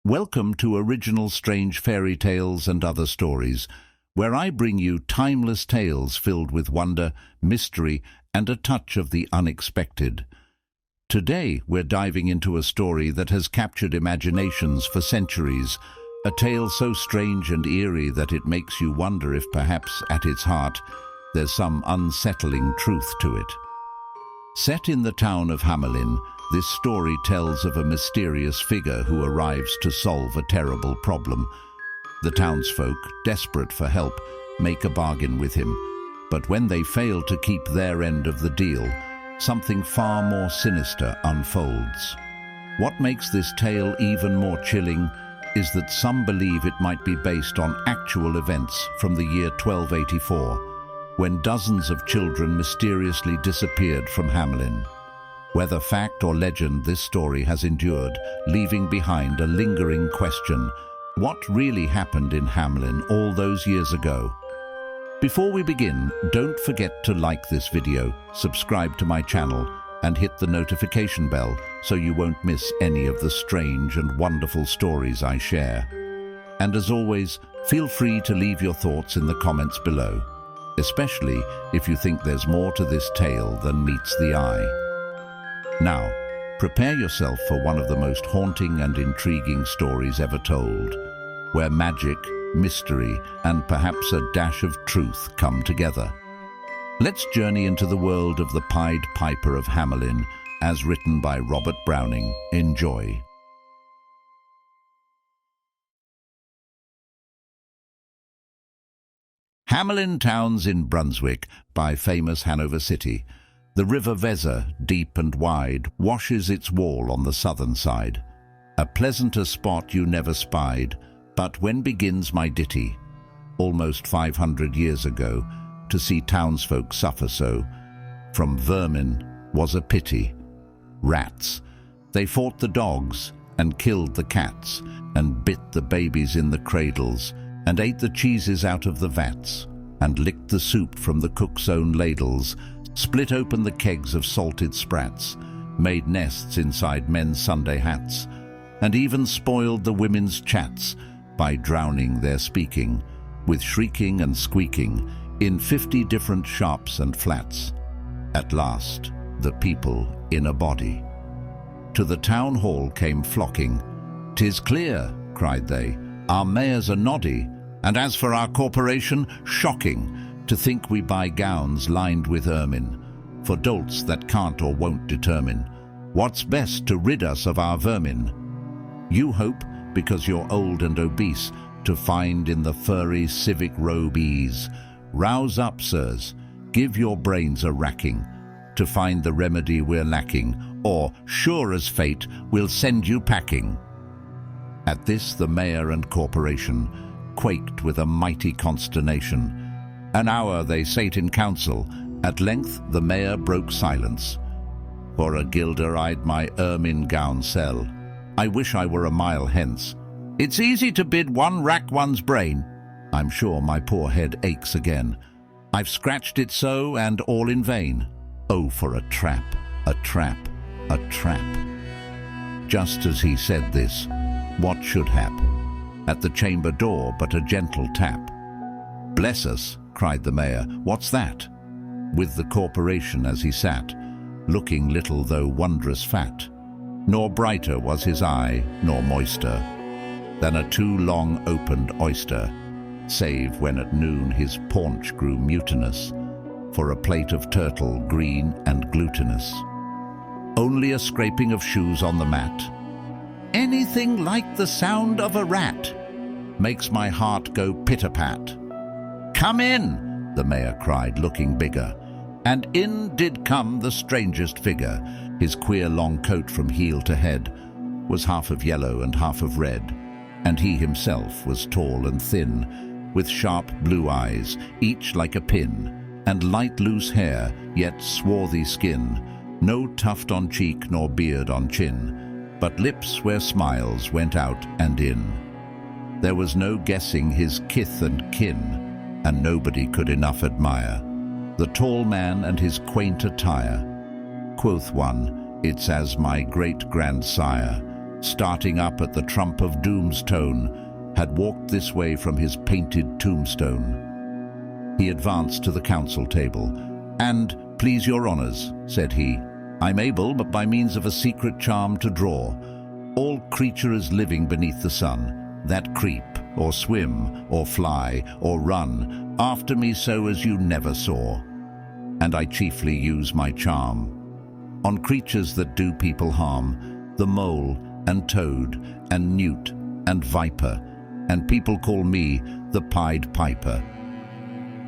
Welcome to Original Strange Fairy Tales and Other Stories, where I bring you timeless tales filled with wonder, mystery, and a touch of the unexpected. Today, we're diving into a story that has captured imaginations for centuries, a tale so strange and eerie that it makes you wonder if perhaps, at its heart, there's some unsettling truth to it. Set in the town of Hamelin, this story tells of a mysterious figure who arrives to solve a terrible problem. The townsfolk, desperate for help, make a bargain with him, but when they fail to keep their end of the deal, something far more sinister unfolds. What makes this tale even more chilling is that some believe it might be based on actual events from the year 1284, when dozens of children mysteriously disappeared from Hamelin. Whether fact or legend, this story has endured, leaving behind a lingering question: what really happened in Hamelin all those years ago? Before we begin, don't forget to like this video, subscribe to my channel, and hit the notification bell so you won't miss any of the strange and wonderful stories I share. And as always, feel free to leave your thoughts in the comments below, especially if you think there's more to this tale than meets the eye. Now, prepare yourself for one of the most haunting and intriguing stories ever told, where magic, mystery, and perhaps a dash of truth come together. Let's journey into the world of the Pied Piper of Hamelin, as written by Robert Browning. Enjoy. Hamelin Towns in Brunswick, by famous Hanover City. The river Weser, deep and wide, washes its wall on the southern side. A pleasanter spot you never spied, but when begins my ditty? Almost 500 years ago, to see townsfolk suffer so, from vermin was a pity. Rats, they fought the dogs, and killed the cats, and bit the babies in the cradles, and ate the cheeses out of the vats, and licked the soup from the cook's own ladles, split open the kegs of salted sprats, made nests inside men's Sunday hats, and even spoiled the women's chats by drowning their speaking, with shrieking and squeaking, in 50 different shops and flats. At last, the people in a body to the town hall came flocking. "'Tis clear," cried they, "our mayors are noddy, and as for our corporation, shocking, to think we buy gowns lined with ermine, for dolts that can't or won't determine what's best to rid us of our vermin. You hope, because you're old and obese, to find in the furry civic robe ease. Rouse up, sirs, give your brains a racking, to find the remedy we're lacking, or, sure as fate, we'll send you packing." At this the mayor and corporation quaked with a mighty consternation. An hour they sate in council. At length the mayor broke silence. "For a guilder I'd my ermine gown sell. I wish I were a mile hence. It's easy to bid one rack one's brain. I'm sure my poor head aches again. I've scratched it so, and all in vain. Oh, for a trap, a trap, a trap." Just as he said this, what should hap? At the chamber door but a gentle tap. "Bless us," cried the mayor, "what's that?" With the corporation as he sat, looking little though wondrous fat. Nor brighter was his eye, nor moister, than a too long opened oyster, save when at noon his paunch grew mutinous, for a plate of turtle green and glutinous. Only a scraping of shoes on the mat, anything like the sound of a rat, makes my heart go pit-a-pat. "Come in," the mayor cried, looking bigger, and in did come the strangest figure. His queer long coat from heel to head was half of yellow and half of red, and he himself was tall and thin, with sharp blue eyes, each like a pin, and light loose hair, yet swarthy skin, no tuft on cheek nor beard on chin, but lips where smiles went out and in. There was no guessing his kith and kin, and nobody could enough admire the tall man and his quaint attire. Quoth one, "It's as my great-grandsire starting up at the trump of doom's tone, had walked this way from his painted tombstone. He advanced to the council table, and, "Please your honours," said he, "I'm able, but by means of a secret charm, to draw all creatures living beneath the sun, that creep, or swim, or fly, or run, after me so as you never saw. And I chiefly use my charm on creatures that do people harm, the mole, and toad, and newt, and viper, and people call me the Pied Piper."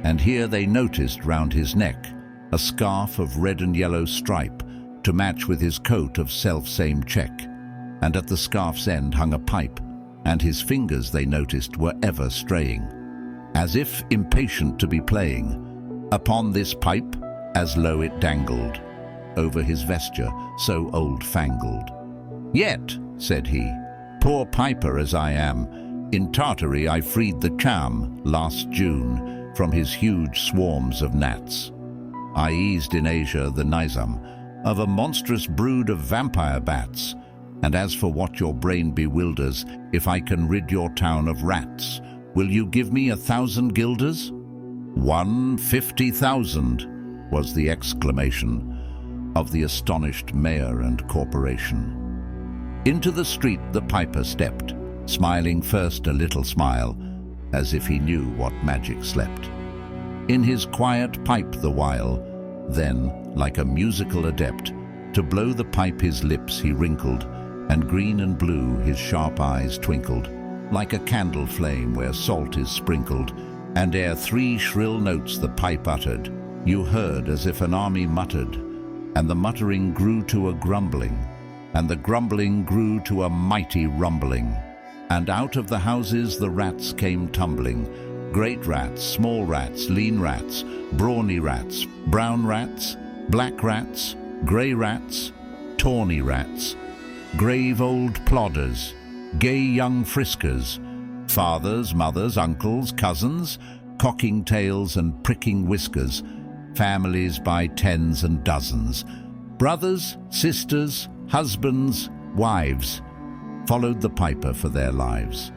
And here they noticed round his neck a scarf of red and yellow stripe, to match with his coat of self-same check, and at the scarf's end hung a pipe, and his fingers, they noticed, were ever straying, as if impatient to be playing upon this pipe, as low it dangled over his vesture, so old-fangled. "Yet," said he, "poor piper as I am, in Tartary I freed the Cham last June from his huge swarms of gnats. I eased in Asia the Nizam of a monstrous brood of vampire bats. And as for what your brain bewilders, if I can rid your town of rats, will you give me 1,000 guilders? 150,000 was the exclamation of the astonished mayor and corporation. Into the street the piper stepped, smiling first a little smile, as if he knew what magic slept in his quiet pipe the while. Then, like a musical adept, to blow the pipe his lips he wrinkled, and green and blue his sharp eyes twinkled, like a candle flame where salt is sprinkled, and ere 3 shrill notes the pipe uttered, you heard as if an army muttered, and the muttering grew to a grumbling, and the grumbling grew to a mighty rumbling, and out of the houses the rats came tumbling, great rats, small rats, lean rats, brawny rats, brown rats, black rats, grey rats, tawny rats, grave old plodders, gay young friskers, fathers, mothers, uncles, cousins, cocking tails and pricking whiskers, families by tens and dozens, brothers, sisters, husbands, wives, followed the piper for their lives.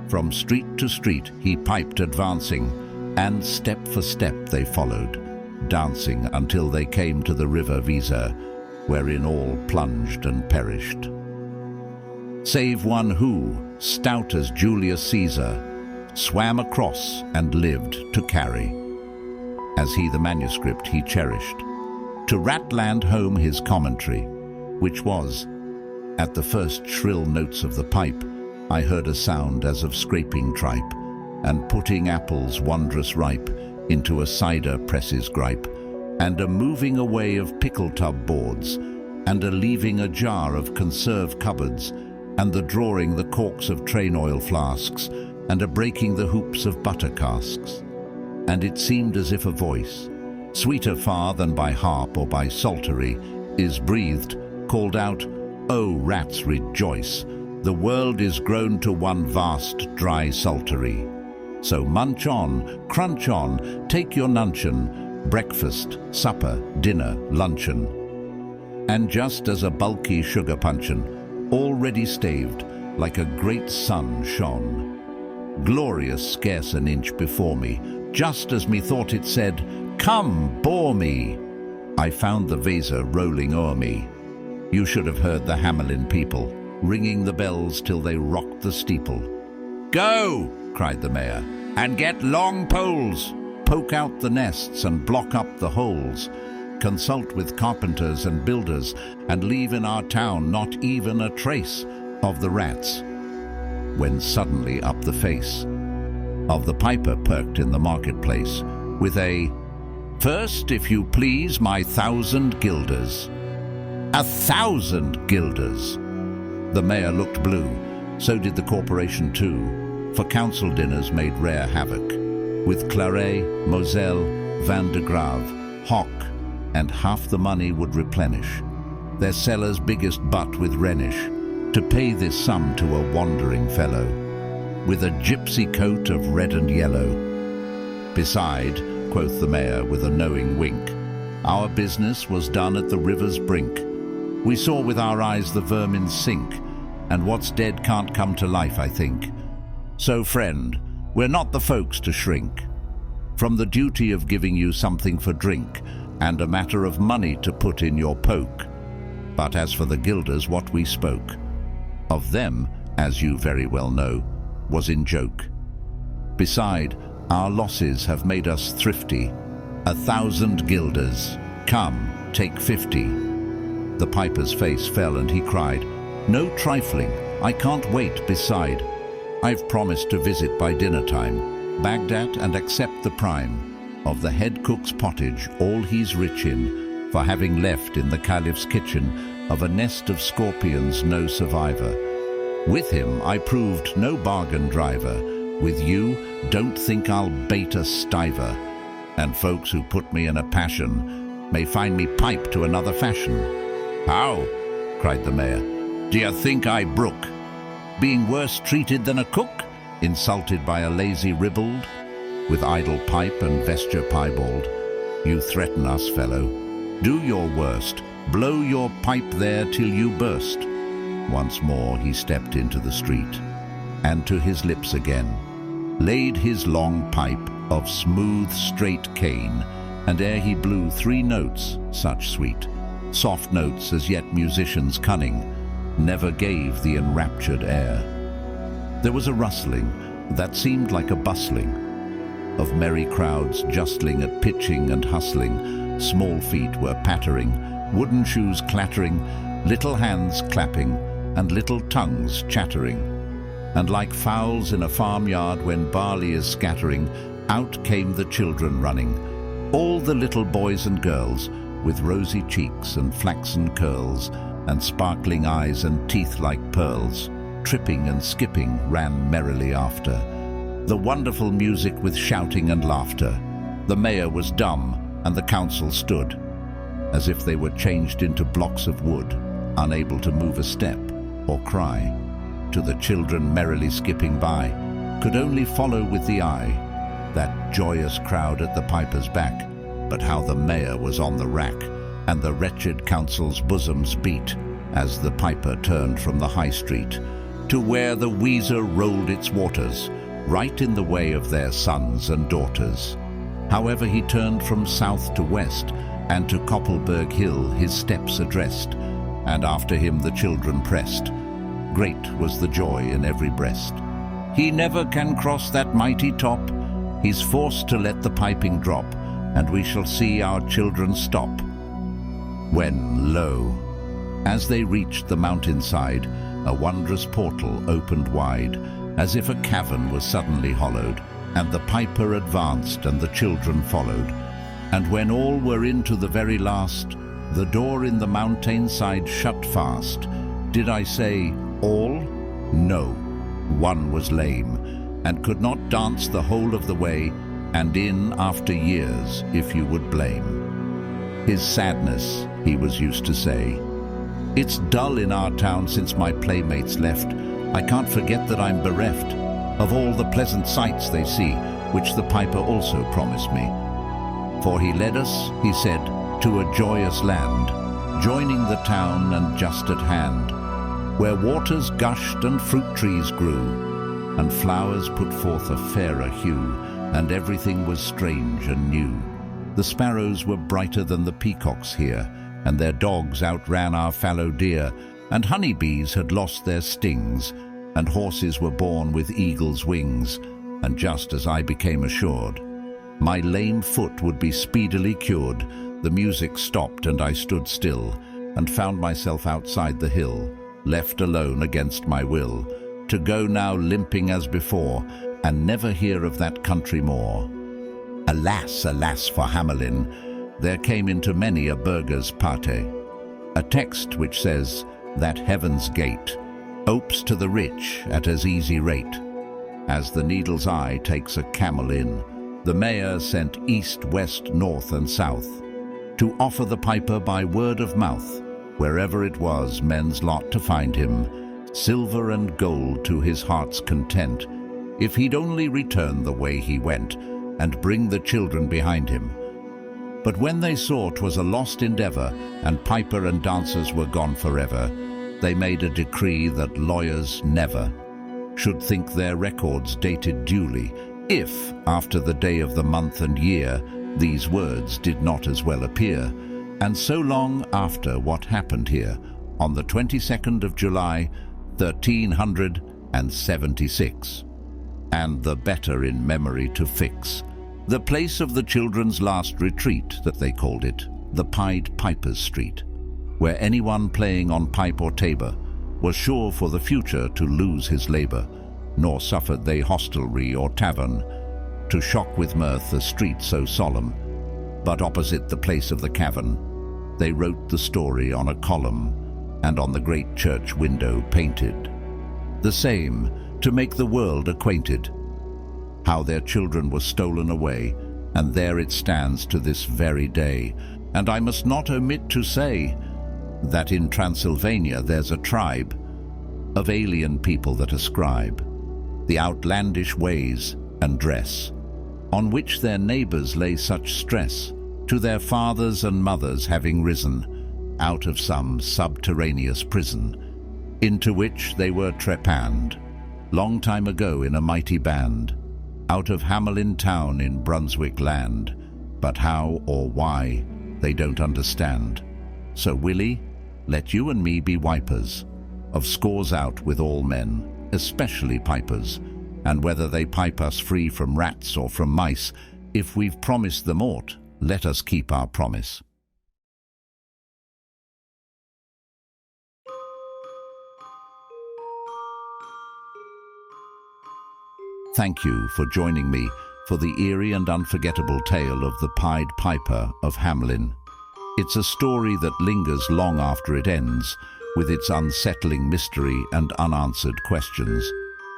From street to street he piped advancing, and step for step they followed, dancing until they came to the river Weser, wherein all plunged and perished, save one who, stout as Julius Caesar, swam across and lived to carry, as he the manuscript he cherished, to Ratland home his commentary, which was, at the first shrill notes of the pipe, I heard a sound as of scraping tripe, and putting apples wondrous ripe into a cider press's gripe, and a moving away of pickle tub boards, and a leaving a jar of conserve cupboards, and the drawing the corks of train oil flasks, and a breaking the hoops of butter casks. And it seemed as if a voice, sweeter far than by harp or by psaltery, is breathed, called out, "O rats, rejoice! The world is grown to one vast dry psaltery. So munch on, crunch on, take your nuncheon, breakfast, supper, dinner, luncheon." And just as a bulky sugar puncheon, already staved, like a great sun shone, glorious scarce an inch before me, just as methought it said, "Come, bore me," I found the Weser rolling o'er me. You should have heard the Hamelin people, ringing the bells till they rocked the steeple. "Go," cried the mayor, "and get long poles, poke out the nests and block up the holes, consult with carpenters and builders, and leave in our town not even a trace of the rats." When suddenly up the face of the piper perked in the marketplace, with a, "First, if you please, my 1,000 guilders." 1,000 guilders! The mayor looked blue, so did the corporation too, for council dinners made rare havoc, with Claret, Moselle, Van de Grave, Hock, and half the money would replenish their cellar's biggest butt with Rhenish, to pay this sum to a wandering fellow, with a gypsy coat of red and yellow. "Beside," quoth the mayor with a knowing wink, "our business was done at the river's brink. We saw with our eyes the vermin sink, and what's dead can't come to life, I think. So, friend, we're not the folks to shrink from the duty of giving you something for drink and a matter of money to put in your poke. But as for the guilders, what we spoke of them, as you very well know, was in joke. Beside, our losses have made us thrifty. 1,000 guilders, come, take 50. The piper's face fell and he cried, no trifling, I can't wait beside. I've promised to visit by dinner time Baghdad and accept the prime of the head cook's pottage, all he's rich in, for having left in the caliph's kitchen of a nest of scorpions no survivor. With him I proved no bargain driver. With you, don't think I'll bait a stiver. And folks who put me in a passion may find me pipe to another fashion. How? Cried the mayor. Do you think I brook being worse treated than a cook? Insulted by a lazy ribald, with idle pipe and vesture piebald. You threaten us, fellow. Do your worst. Blow your pipe there till you burst. Once more he stepped into the street, and to his lips again laid his long pipe of smooth straight cane, and ere he blew 3 notes, such sweet, soft notes as yet musicians cunning never gave the enraptured air. There was a rustling that seemed like a bustling of merry crowds justling at pitching and hustling. Small feet were pattering, wooden shoes clattering, little hands clapping, and little tongues chattering. And like fowls in a farmyard when barley is scattering, out came the children running, all the little boys and girls, with rosy cheeks and flaxen curls, and sparkling eyes and teeth like pearls, tripping and skipping ran merrily after the wonderful music with shouting and laughter. The mayor was dumb, and the council stood, as if they were changed into blocks of wood, unable to move a step or cry. To the children merrily skipping by, could only follow with the eye that joyous crowd at the piper's back. But how the mayor was on the rack, and the wretched council's bosoms beat, as the piper turned from the high street to where the Weser rolled its waters, right in the way of their sons and daughters. However, he turned from south to west, and to Koppelberg Hill his steps addressed, and after him the children pressed. Great was the joy in every breast. He never can cross that mighty top. He's forced to let the piping drop, and we shall see our children stop. When, lo, as they reached the mountainside, a wondrous portal opened wide, as if a cavern was suddenly hollowed, and the piper advanced and the children followed. And when all were in to the very last, the door in the mountainside shut fast. Did I say all? No. One was lame, and could not dance the whole of the way, and in after years, if you would blame his sadness, he was used to say, it's dull in our town since my playmates left. I can't forget that I'm bereft of all the pleasant sights they see, which the piper also promised me. For he led us, he said, to a joyous land, joining the town and just at hand, where waters gushed and fruit trees grew, and flowers put forth a fairer hue, and everything was strange and new. The sparrows were brighter than the peacocks here, and their dogs outran our fallow deer, and honeybees had lost their stings, and horses were born with eagles' wings. And just as I became assured my lame foot would be speedily cured, the music stopped and I stood still, and found myself outside the hill, left alone against my will, to go now limping as before, and never hear of that country more. Alas, alas for Hamelin, there came into many a burgher's pate a text which says that heaven's gate opes to the rich at as easy rate as the needle's eye takes a camel in. The mayor sent east, west, north, and south to offer the piper by word of mouth, wherever it was men's lot to find him, silver and gold to his heart's content, if he'd only return the way he went, and bring the children behind him. But when they saw 'twas a lost endeavor, and piper and dancers were gone forever, they made a decree that lawyers never should think their records dated duly, if, after the day of the month and year, these words did not as well appear, and so long after what happened here, on the 22nd of July, 1376, and the better in memory to fix, the place of the children's last retreat, that they called it, the Pied Piper's Street, where anyone playing on pipe or tabor was sure for the future to lose his labour, nor suffered they hostelry or tavern to shock with mirth a street so solemn. But opposite the place of the cavern, they wrote the story on a column, and on the great church window painted the same, to make the world acquainted, how their children were stolen away, and there it stands to this very day. And I must not omit to say that in Transylvania there's a tribe of alien people that ascribe the outlandish ways and dress, on which their neighbours lay such stress, to their fathers and mothers having risen out of some subterraneous prison, into which they were trepanned long time ago in a mighty band, out of Hamelin town in Brunswick land, but how or why they don't understand. So Willie, let you and me be wipers of scores out with all men, especially pipers, and whether they pipe us free from rats or from mice, if we've promised them aught, let us keep our promise. Thank you for joining me for the eerie and unforgettable tale of the Pied Piper of Hamelin. It's a story that lingers long after it ends, with its unsettling mystery and unanswered questions.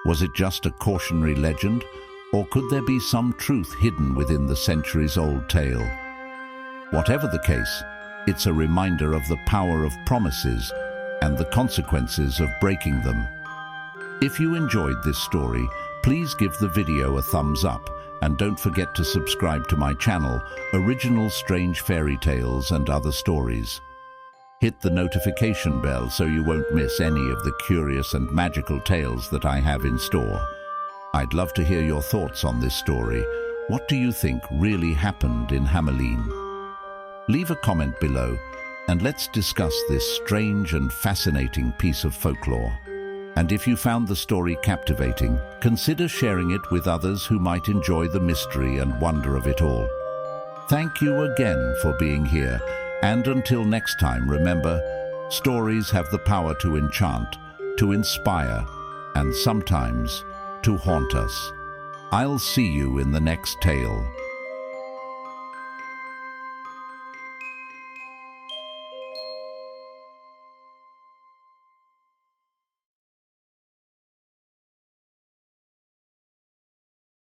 Was it just a cautionary legend, or could there be some truth hidden within the centuries-old tale? Whatever the case, it's a reminder of the power of promises and the consequences of breaking them. If you enjoyed this story, please give the video a thumbs up, and don't forget to subscribe to my channel, Original Strange Fairy Tales and Other Stories. Hit the notification bell so you won't miss any of the curious and magical tales that I have in store. I'd love to hear your thoughts on this story. What do you think really happened in Hamelin? Leave a comment below, and let's discuss this strange and fascinating piece of folklore. And if you found the story captivating, consider sharing it with others who might enjoy the mystery and wonder of it all. Thank you again for being here, and until next time, remember, stories have the power to enchant, to inspire, and sometimes to haunt us. I'll see you in the next tale.